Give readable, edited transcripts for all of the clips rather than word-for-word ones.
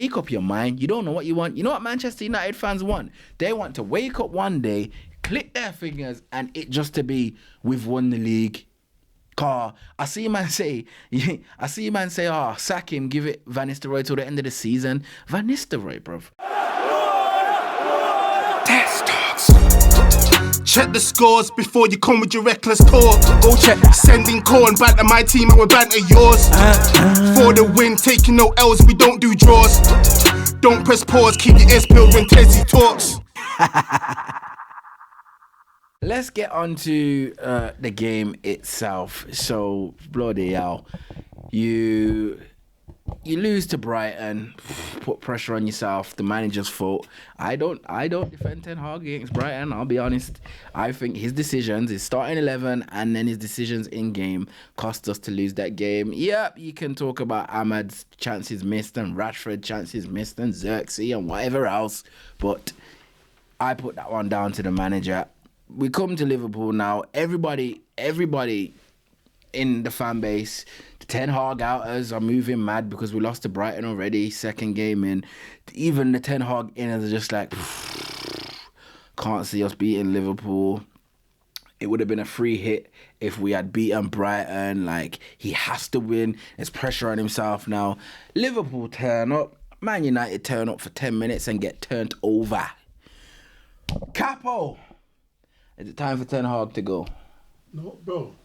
Make up your mind. You don't know what you want. You know what Manchester United fans want? They want to wake up one day, click their fingers, and it just to be, we've won the league. Car, I see man say, sack him, give it Van Nistelrooy till the end of the season. Van Nistelrooy, bruv. Test talks. Check the scores before you come with your reckless talk. Go check. Sending call and banter my team and we banter yours. For the win, taking no L's, we don't do draws. Don't press pause, keep your ears peeled when Tessie talks. Let's get on to the game itself. So, bloody hell. You lose to Brighton, put pressure on yourself, the manager's fault. I don't defend Ten Hag against Brighton, I'll be honest. I think his decisions, his starting 11 and then his decisions in game cost us to lose that game. Yep, you can talk about Ahmad's chances missed and Rashford chances missed and Xerxes and whatever else, but I put that one down to the manager. We come to Liverpool now, everybody in the fan base, the Ten Hag outers are moving mad because we lost to Brighton already, second game in. Even the Ten Hag inners are just like, can't see us beating Liverpool. It would have been a free hit if we had beaten Brighton. Like, he has to win. There's pressure on himself now. Liverpool turn up. Man United turn up for 10 minutes and get turned over. Capo! Is it time for Ten Hag to go? No, bro.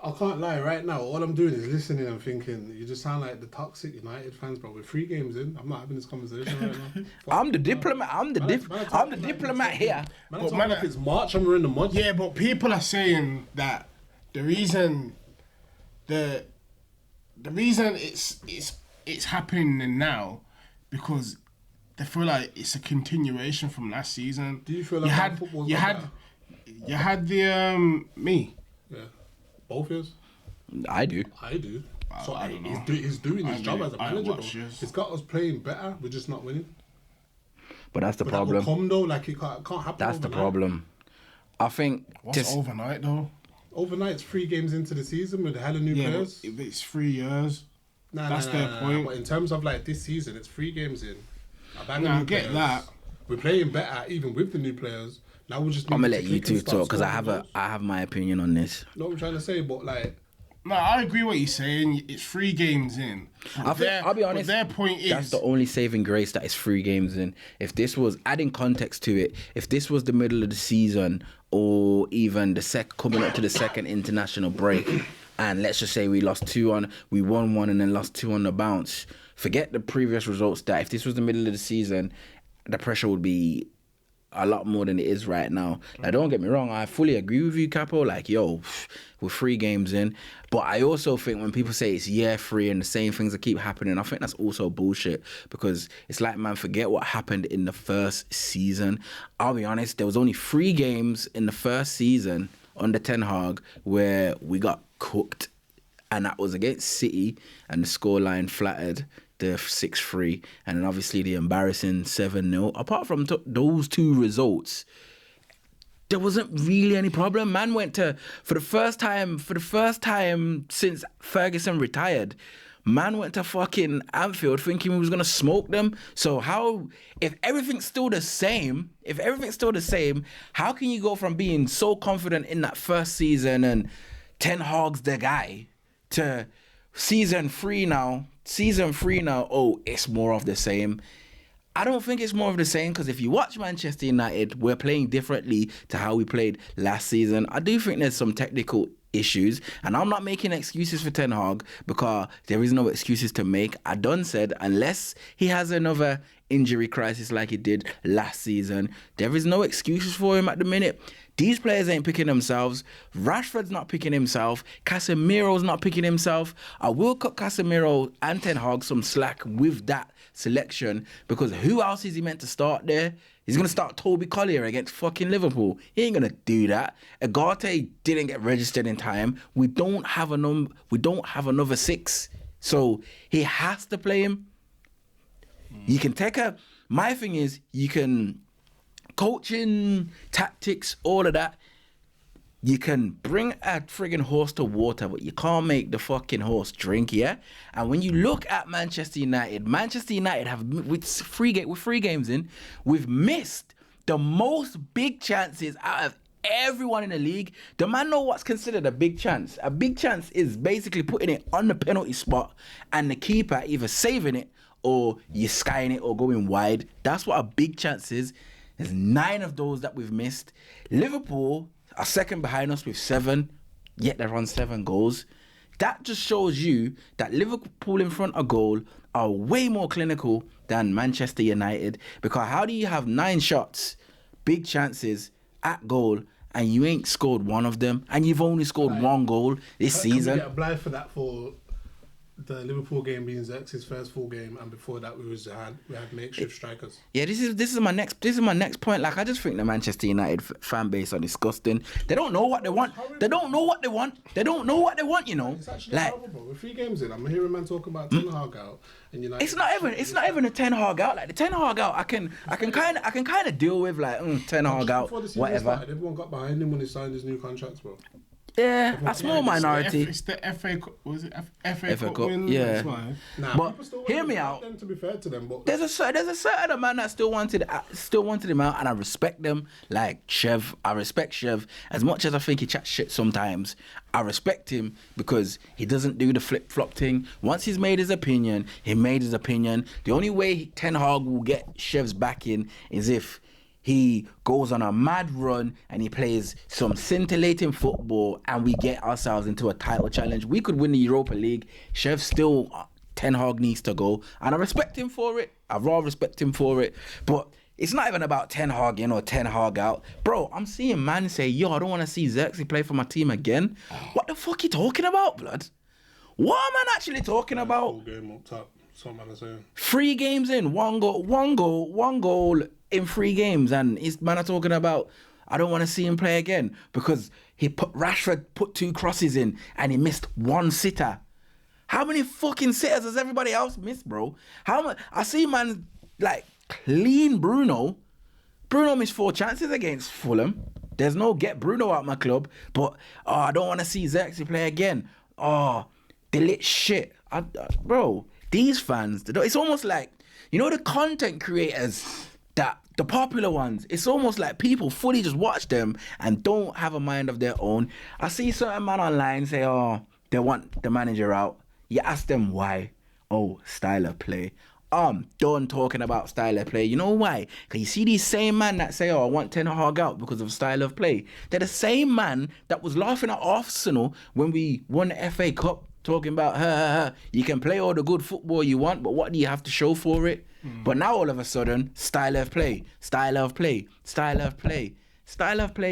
I can't lie, right now, all I'm doing is listening and thinking, you just sound like the toxic United fans, bro. We're 3 games in. I'm not having this conversation right now. I'm the diplomat. I'm the diplomat here. Man, it's like it's March and we're in the month. Yeah, but people are saying that the reason it's happening now because they feel like it's a continuation from last season. Do you feel like football's you had the me? Yeah. Both years? I do. So I don't know. he's doing his job as a manager. Yes. It's got us playing better. We're just not winning. But that's the But problem. that will come though. Like it can't happen. That's the overnight. problem. I think What's overnight though? Overnight's 3 games into the season with a hell of new players. If it's 3 years, that's their Nah. point. But in terms of like this season, it's 3 games in. I get that. We're playing better even with the new players. Now we just. I'm gonna let you two talk because I have my opinion on this. Know what I'm trying to say, but like. No, I agree what you're saying. It's 3 games in. I'll be honest. Their point is that's the only saving grace that is 3 games in. If this was adding context to it, if this was the middle of the season or even coming up to the second international break, and let's just say we won 1 and then lost 2 on the bounce. Forget the previous results. That if this was the middle of the season, the pressure would be a lot more than it is right now. Like, don't get me wrong, I fully agree with you, Capo. Like, yo, we're 3 games in. But I also think when people say it's year 3 and the same things that keep happening, I think that's also bullshit because it's like, man, forget what happened in the first season. I'll be honest, there was only 3 games in the first season under Ten Hag where we got cooked, and that was against City and the scoreline flattered the 6-3, and then obviously the embarrassing 7-0. Apart from those 2 results, there wasn't really any problem. Man went to, for the first time since Ferguson retired, man went to fucking Anfield thinking we was going to smoke them. So if everything's still the same, how can you go from being so confident in that first season and Ten Hag's the guy to season 3 now, oh, it's more of the same? I don't think it's more of the same because if you watch Manchester United, we're playing differently to how we played last season. I do think there's some technical issues, and I'm not making excuses for Ten Hag because there is no excuses to make. I done said unless he has another injury crisis like he did last season, there is no excuses for him at the minute. These players ain't picking themselves. Rashford's not picking himself. Casemiro's not picking himself. I will cut Casemiro and Ten Hag some slack with that selection because who else is he meant to start there? He's going to start Toby Collier against fucking Liverpool. He ain't going to do that. Agate didn't get registered in time. We don't have another 6. So he has to play him. You can my thing is you can coaching, tactics, all of that. You can bring a friggin' horse to water, but you can't make the fucking horse drink, yeah? And when you look at Manchester United have, with three games in, we've missed the most big chances out of everyone in the league. The man know what's considered a big chance. A big chance is basically putting it on the penalty spot and the keeper either saving it or you skying it or going wide. That's what a big chance is. There's 9 of those that we've missed. Liverpool are second behind us with 7, yet they're on 7 goals. That just shows you that Liverpool in front of goal are way more clinical than Manchester United. Because how do you have 9 shots, big chances at goal, and you ain't scored one of them, and you've only scored 1 goal this season? Can we get a blind for that for the Liverpool game being Xerxes' first full game, and before that we had makeshift strikers. Yeah, this is my next point. Like, I just think the Manchester United fan base are disgusting. They don't know what they want. They don't know what they want. You know. It's actually like, horrible, bro. We're 3 games in. I'm hearing man talking about Ten Hag out, and United. It's not even a Ten Hag out. Like the Ten Hag out, I can kind of deal with like Ten Hag out, Before the season whatever. started, everyone got behind him when he signed his new contracts, bro. Yeah, a small minority. It's the FA Cup. Was it FA Cup Cup, win? yeah. That's why. Nah, But people still hear me want out. them, to be fair to them, but There's a certain man that still wanted him out, and I respect them. Like Chev, I respect Chev as much as I think he chats shit sometimes. I respect him because he doesn't do the flip flop thing. Once he's made his opinion, he made his opinion. The only way Ten Hag will get Chev's back in is if he goes on a mad run and he plays some scintillating football and we get ourselves into a title challenge. We could win the Europa League. Chev still, Ten Hag needs to go. And I respect him for it. I raw respect him for it. But it's not even about Ten Hag in or Ten Hag out. Bro, I'm seeing man say, yo, I don't want to see Xerxes play for my team again. What the fuck you talking about, blood? What am I actually talking about? full game up top. Something I'm saying. 3 games in, one goal in 3 games, and his man are talking about I don't want to see him play again because Rashford put 2 crosses in and he missed 1 sitter. How many fucking sitters has everybody else missed, bro? I see man like clean Bruno. Bruno missed 4 chances against Fulham. There's no get Bruno out my club, but I don't want to see Xerxes play again. They lit shit. Bro, these fans, it's almost like, you know, the content creators, that the popular ones, it's almost like people fully just watch them and don't have a mind of their own. I see certain man online say, they want the manager out. You ask them why. Style of play. I'm done talking about style of play. You know why? Because you see these same man that say, I want Ten Hag out because of style of play. They're the same man that was laughing at Arsenal when we won the FA Cup, talking about, you can play all the good football you want, but what do you have to show for it? But now all of a sudden, style of play,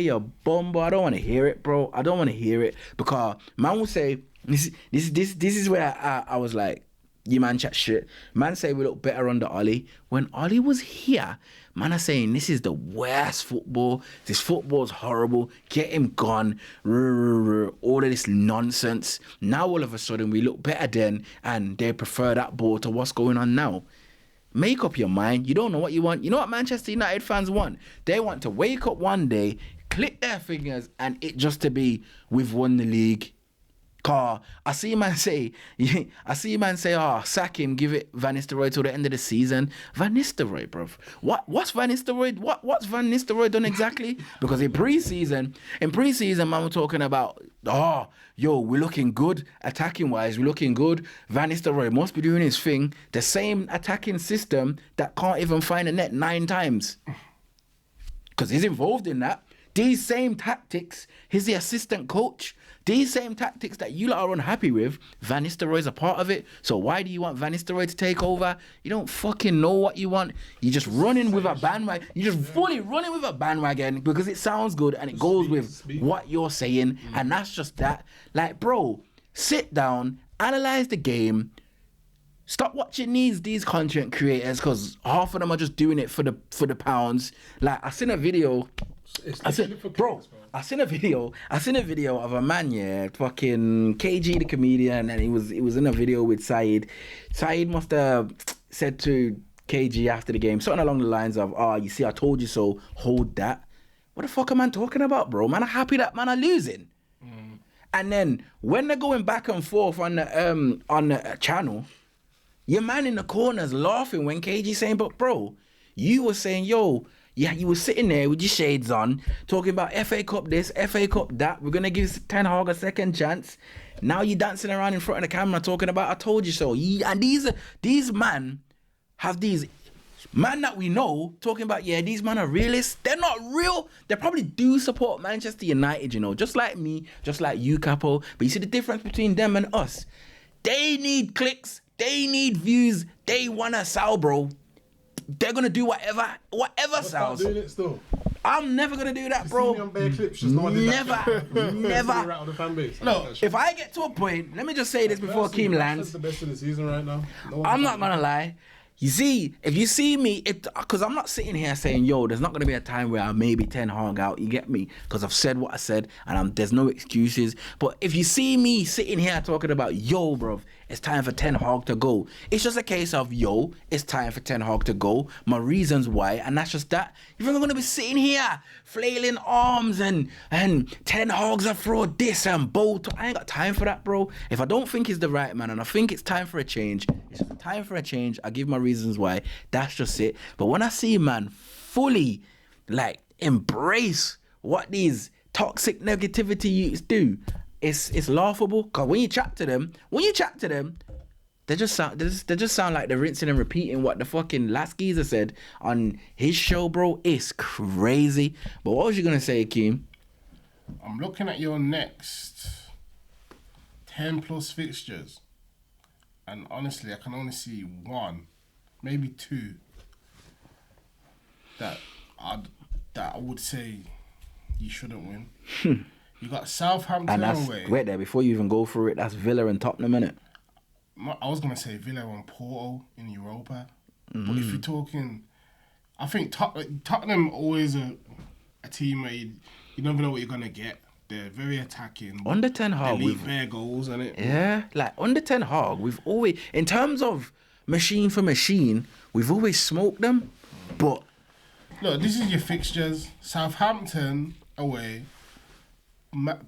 you bumbo. I don't want to hear it, bro. I don't want to hear it, because man will say, this is where I was like, you man chat shit. Man say we look better under Ollie. When Ollie was here, man are saying this is the worst football. This football's horrible. Get him gone. All of this nonsense. Now all of a sudden we look better then, and they prefer that ball to what's going on now. Make up your mind. You don't know what you want. You know what Manchester United fans want? They want to wake up one day, click their fingers, and it just to be, we've won the league. I see man say, sack him, give it Van Nistelrooy till the end of the season. Van Nistelrooy, bruv. What's Van Nistelrooy? What's Van Nistelrooy done exactly? Because in pre-season, man, we're talking about, we're looking good, attacking wise, we're looking good. Van Nistelrooy must be doing his thing. The same attacking system that can't even find a net 9 times. Because he's involved in that. These same tactics, he's the assistant coach. These same tactics that you lot are unhappy with, Van Nistelrooy's a part of it. So why do you want Van Nistelrooy to take over? You don't fucking know what you want. You're just running with a bandwagon. You're just fully running with a bandwagon because it sounds good and it goes with what you're saying. And that's just that. Like, bro, sit down, analyze the game. Stop watching these content creators, because half of them are just doing it for the pounds. Like, I seen a video. I seen a video of a man, fucking KG the comedian, and he was in a video with Saeed. Saeed must have said to KG after the game something along the lines of, you see, I told you so, hold that. what the fuck am I talking about, bro? Man, I'm happy that man are losing. And then when they're going back and forth on the channel, your man in the corner's laughing when KG's saying, but bro, you were saying, yo, yeah, you were sitting there with your shades on, talking about FA Cup this, FA Cup that. We're gonna give Ten Hag a second chance. Now you're dancing around in front of the camera talking about I told you so. And these man have these man that we know talking about, yeah, these men are realists. They're not real. They probably do support Manchester United, you know, just like me, just like you, Capo. But you see the difference between them and us. They need clicks. They need views. They want to sell, bro. They're going to do whatever sells. Doing it still. I'm never going to do that, bro. See me on bare clips, just no one did that. Never. Out of the fan base. No, if I get to a point, let me just say this before Keem lands. That's the best in the season right now. I'm not going to lie. You see, if you see me, because I'm not sitting here saying, yo, there's not going to be a time where I maybe Ten Hag out, you get me? Because I've said what I said, and there's no excuses. But if you see me sitting here talking about, yo, bro, it's time for Ten Hag to go, it's just a case of, yo, it's time for Ten Hag to go, my reasons why, and that's just that. You think I'm going to be sitting here flailing arms and Ten Hag's a fraud this and both? I ain't got time for that, bro. If I don't think he's the right man and I think it's time for a change, it's just time for a change. I give my reasons why. That's just it. But when I see man fully like embrace what these toxic negativity youths do, it's laughable. Cause when you chat to them, they just sound like they're rinsing and repeating what the fucking last geezer said on his show, bro. It's crazy. But what was you gonna say, Keem? I'm looking at your next 10 plus fixtures, and honestly, I can only see one, maybe two, that I would say you shouldn't win. You got Southampton And that's away. wait there before you even go through it. That's Villa and Tottenham, innit? I was gonna say Villa and Porto in Europa, but if you're talking, I think Tottenham always a team where you never know what you're gonna get. They're very attacking. Under Ten Hag, they leave bare goals in it. Yeah, like under Ten Hag, we've always, in terms of machine for machine, we've always smoked them. But look, this is your fixtures: Southampton away,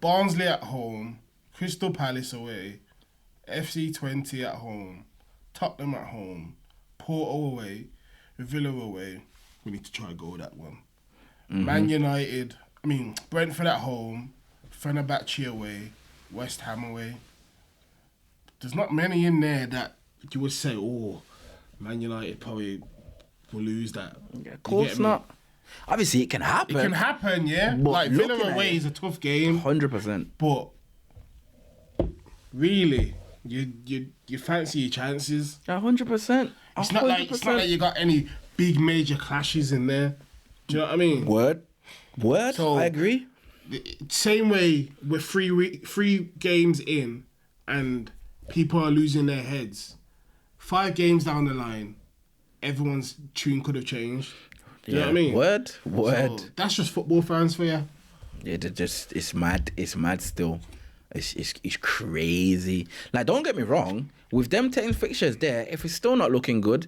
Barnsley at home, Crystal Palace away, FC20 at home, Tottenham at home, Porto away, Villa away. We need to try and go that one. Brentford at home, Fenerbahce away, West Ham away. There's not many in there that you would say, oh, Man United probably will lose that. yeah, of course not. Obviously, it can happen. It can happen, yeah. But like Villa looking at away it, is a tough game, 100%. but really, you fancy your chances. 100%. It's not like you got any big major clashes in there. Do you know what I mean? Word. So- I agree. Same way we're three games in and people are losing their heads. 5 games down the line, everyone's tune could have changed. Do you know what I mean? Word. So that's just football fans for you. Yeah, it's mad. It's mad still. It's crazy. Like, don't get me wrong. With them 10 fixtures there, if it's still not looking good,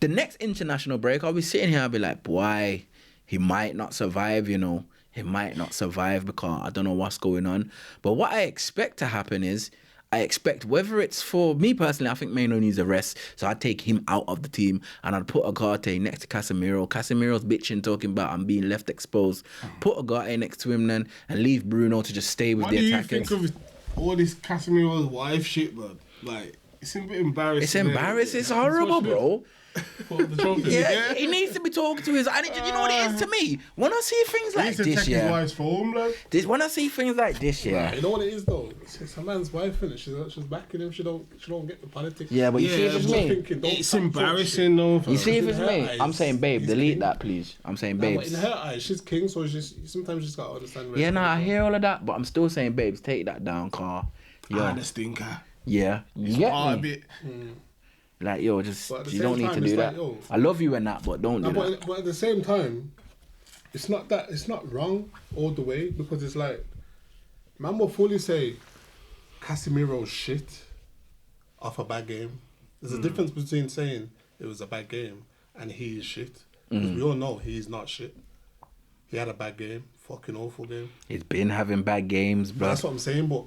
the next international break, I'll be sitting here, I'll be like, boy, he might not survive, you know. He might not survive because I don't know what's going on. But what I expect to happen is, I expect, whether it's for me personally, I think Maino needs a rest, so I'd take him out of the team and I'd put Agate next to Casemiro. Casemiro's bitching, talking about I'm being left exposed. Put Agate next to him then and leave Bruno to just stay with What the do you attackers. think of all this Casemiro's wife shit, bro? Like, it's a bit embarrassing. It's embarrassing. It's horrible, bro. The trophy. Yeah, he needs to be talking to his. And you know what it is to me? When I see things He like needs to this, check his wife's phone, bro. when I see things like this, yeah. You know what it is though? It's a man's wife, innit? She's backing him. She don't get the politics. Yeah, but you see if it's I'm me. thinking, don't It's talk embarrassing, though. You see if it's In her me. eyes, I'm saying, babe, he's delete king. that, please. I'm saying, Nah, but babes. in her eyes, she's king, so sometimes she's got to understand. Yeah, no, I hear all of that, but I'm still saying, babes, take that down, car. Ah, the stinker. Yeah, you get Ah, a me? bit. Like, yo, just But at the you same don't need time, to do it's that. like, yo. I love you and that, but don't do that. But at the same time, it's not wrong all the way, because it's like, man will fully say Casemiro's shit off a bad game. There's a difference between saying it was a bad game and he is shit. Because we all know he's not shit. He had a bad game. Fucking awful game. He's been having bad games, bro. That's what I'm saying, but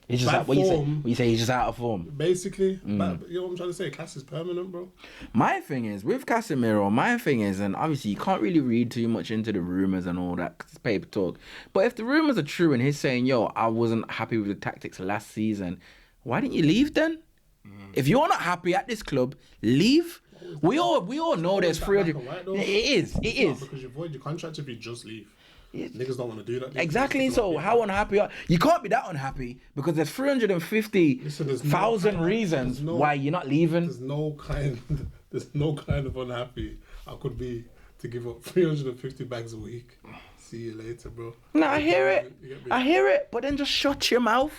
He's just bad out, what you say? form. What you say? He's just out of form. basically, but you know what I'm trying to say? Cass is permanent, bro. My thing is with Casemiro. My thing is, and obviously you can't really read too much into the rumors and all that 'cause it's paper talk. But if the rumors are true and he's saying, "Yo, I wasn't happy with the tactics last season," why didn't you leave then? If you're not happy at this club, leave. We all know there's 300. It is. It is. Because you void your contract if you just leave. Niggas don't want to do that. Exactly. So how unhappy are you? Can't be that unhappy because there's 350,000 reasons why you're not leaving. There's no kind of unhappy I could be to give up 350 bags a week. See you later, bro. No, I hear it. I hear it. But then just shut your mouth.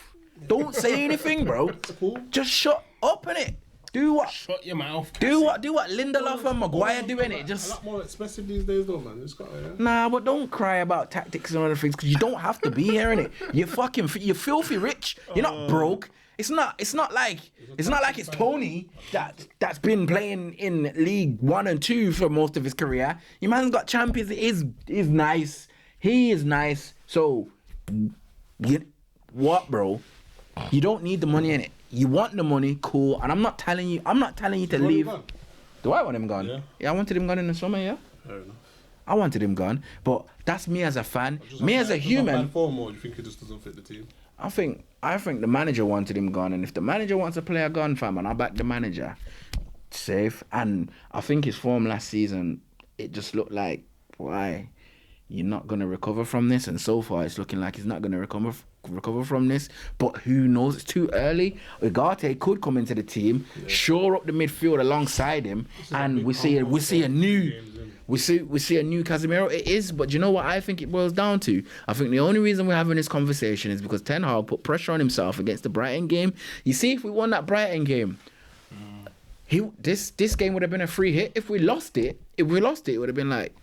Don't say anything, bro. Cool. Just shut up in it. Do what? Shut your mouth. Do what Lindelof and Maguire do in it. A Just lot more expensive these days, though, man. It's got, nah, but don't cry about tactics and other things because you don't have to be here in it. You're filthy rich. You're not broke. It's not like it's Tony that's been playing in League 1 and 2 for most of his career. Your man's got champions. It is nice. He is nice. So, what, bro? You don't need the money in it. You want the money, cool. And I'm not telling you to leave. Do I want him gone? Yeah, I wanted him gone in the summer. Yeah. Fair enough. I wanted him gone, but that's me as a fan. Me as a human. Form, or do you think he just doesn't fit the team? I think the manager wanted him gone, and if the manager wants a player gone, fam, and I back the manager, safe. And I think his form last season, it just looked like, why, you're not gonna recover from this, and so far it's looking like he's not gonna recover from this. But who knows? It's too early. Ugarte could come into the team, shore up the midfield alongside him, and we see a new Casemiro. It is, but you know what I think it boils down to? I think the only reason we're having this conversation is because Ten Hag put pressure on himself against the Brighton game. You see, if we won that Brighton game, this game would have been a free hit. If we lost it, it would have been like,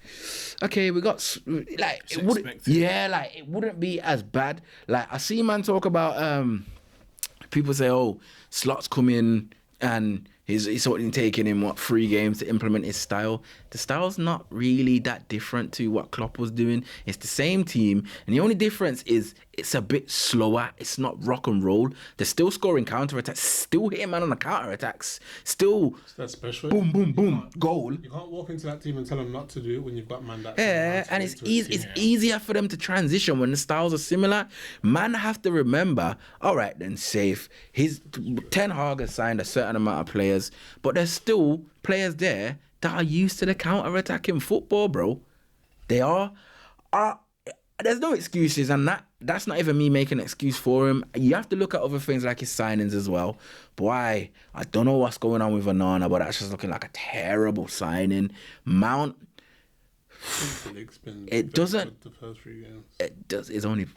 okay, we got like it would, like it wouldn't be as bad. Like I see man talk about people say, oh, Slot's come in and he's sort of taking him 3 games to implement his style. The style's not really that different to what Klopp was doing. It's the same team, and the only difference is it's a bit slower. It's not rock and roll. They're still scoring counter-attacks, still hitting man on the counter-attacks, still That's special. boom, boom, boom, goal. You can't walk into that team and tell them not to do it when you've got man that. Yeah, and it's easier for them to transition when the styles are similar. Man have to remember, all right then, safe. Ten Hag has signed a certain amount of players, but there's still players there that are used to the counter-attacking football, bro. They are. There's no excuses, and that's not even me making an excuse for him. You have to look at other things like his signings as well. Boy, I don't know what's going on with Onana, but that's just looking like a terrible signing. Mount, it doesn't. The first 3 games. It does. It's only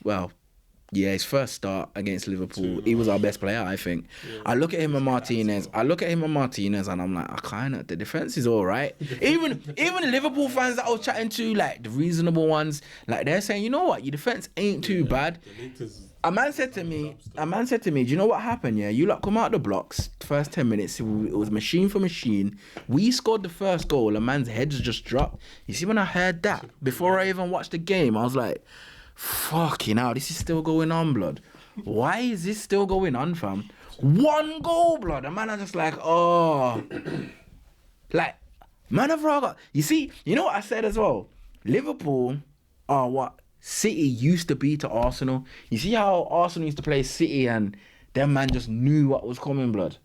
his first start against Liverpool. He was our best player, I think. Yeah. I look at him and Martinez, and I'm like, the defense is all right. Even the Liverpool fans that I was chatting to, like the reasonable ones, like they're saying, you know what, your defense ain't too bad. A man said to me, do you know what happened? Yeah, you lot come out the blocks. First 10 minutes, it was machine for machine. We scored the first goal. A man's head's just dropped. You see, when I heard that before I even watched the game, I was like, fucking hell, this is still going on, blood. Why is this still going on, fam? 1 goal, blood. And man, I'm just like, oh. Like, man, I've got. You see, you know what I said as well? Liverpool are what City used to be to Arsenal. You see how Arsenal used to play City and them man just knew what was coming, blood?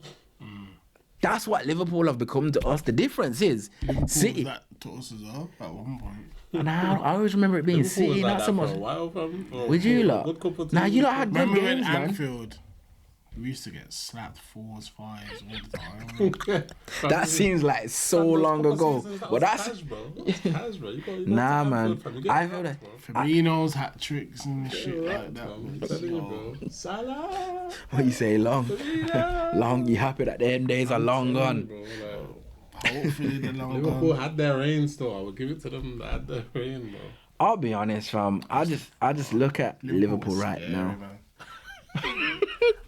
That's what Liverpool have become to us. The difference is City. That to us as well at one point. And I always remember it being Liverpool City, like not so much. For a while, fam. Would you lot? Nah, you lot had good Remember games, in man. Anfield, we used to get slapped 4s, 5s all the time. That seems like so long ago. But that's cash, bro. Cash, bro. You got nah, to man. Anfield, fam. I feel that. Firmino's hat tricks and shit like that. I'm telling you, bro. Salah. What you say, long? Long. You happy that them days are long gone? Bro, Hopefully the long Liverpool gone. had their reign still. I would give it to them. They had their reign, bro. I'll be honest, fam. I just look at Liverpool was right scary, now. Man.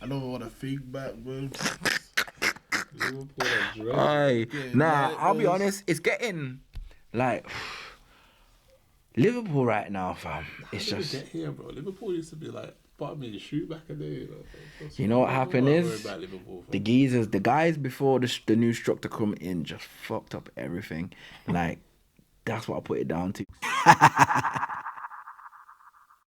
I don't want to feedback, bro. Liverpool are dread. Aye. Yeah, Nah, like, I'll be there's- honest. It's getting like Liverpool right now, fam. It's How did just we get here, bro? Liverpool used to be like bottom of the shoot back in the day. you know what happened I'm not worried is about Liverpool, fam. the geezers, the guys before the new structure come in just fucked up everything. Like that's what I put it down to.